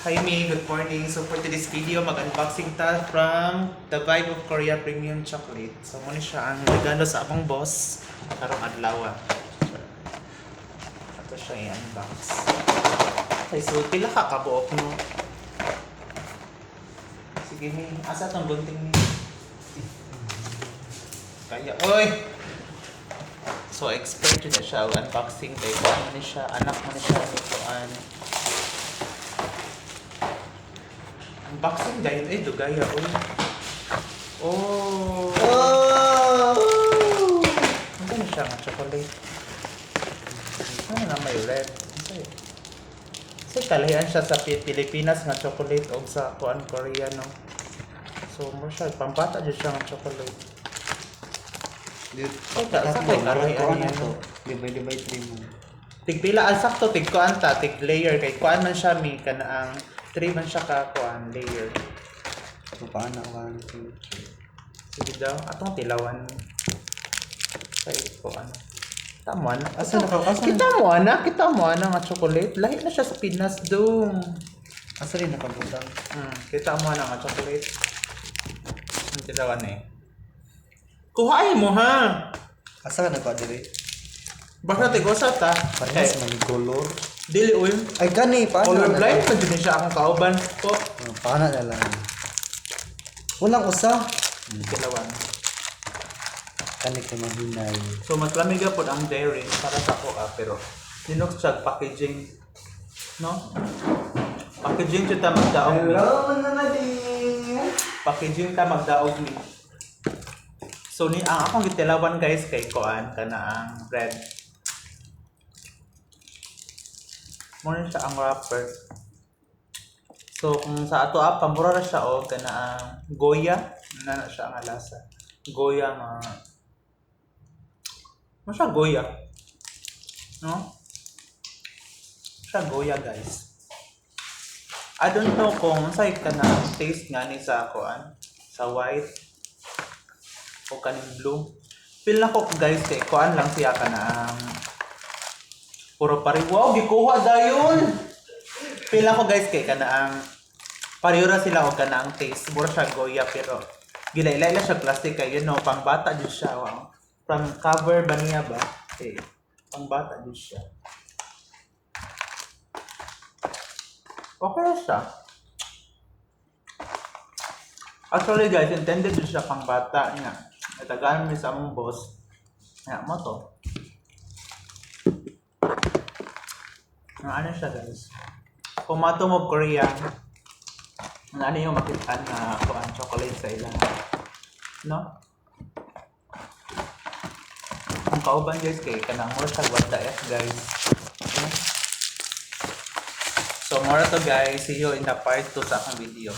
Hi May, good morning. So for today's video, mag-unboxing ta from The Vibe of Korea Premium Chocolate. So muna siya ang regalo sa akong boss karong adlaw. Ito siya i-unbox. Okay, so pila ka kabuok no? Sige May, asa tong gunting ni? Kaya, oy! So expert yun na siya, unboxing kay kuan mo ni siya, anak mo ni siya, kuan. Unboxing dahil dugaya oy. Oh. Ano siya nga chocolate? Ano na may red? So kalahian siya sa Pilipinas nga chocolate o sa kuan Korea no. So mo siya pambata jud siya nga chocolate. Dito sa kay kalahian niya no. Divide 3 mo. Tigpila ang sakto tig kuan ta tig layer kay kuan man siya mi kana ang 3 man siya ka kuan layer. So paano ka? Sige daw atong tilawan. Kay kuan. Tama na. Asa na ka? Kita mo ana nga chocolate. Lahi na siya sa Pinas dong. Asa rin nakabutang? Kita mo ana nga chocolate. Ang tilawan eh. Kuhain mo ha. Asa ka nagpa-dire? Basta tigo sa ta. Parehas man yung color. Dili oy. Ay kani paano? Colorblind pa din siya akong kauban po. Paano na lang? Walang usa. Tilawan. Kani ka mahinay. So mas lamiga po ang dairy para sa ako pero dinok siya packaging no? Packaging siya ta magdaog ni. Packaging ta magdaog ni. So ni ang akong gitilawan guys kay kuan kana ang bread. Muna siya ang wrapper. So kung sa ato pamura ra siya o kana ang goya na siya ang lasa. Goya nga siya goya. No? Siya goya guys. I don't know kung say ka na taste nga ni sa kuan sa white o kaning blue. Feel na ko guys kay kuan lang siya ka na puro pari. Wow, gikuha dayon. Feel na ko guys kay ka na ang pareho sila o ka na ang taste. Mura siya goya pero gilaylay siya plastic kay you know pang bata jud siya. Wow. From cover ba niya ba? Okay. Pang bata din siya. Okay na siya. Actually guys, intended din siya pang bata niya. Natagaan mo sa among boss. Kaya mo to. Ano siya guys? Pumato mo Korea. Ano yung makita na kuan chocolate sa ilang. No? Ang kauban guys kay kanang more sa what the F guys. Okay? So more to guys, see you in the part 2 sa akong video.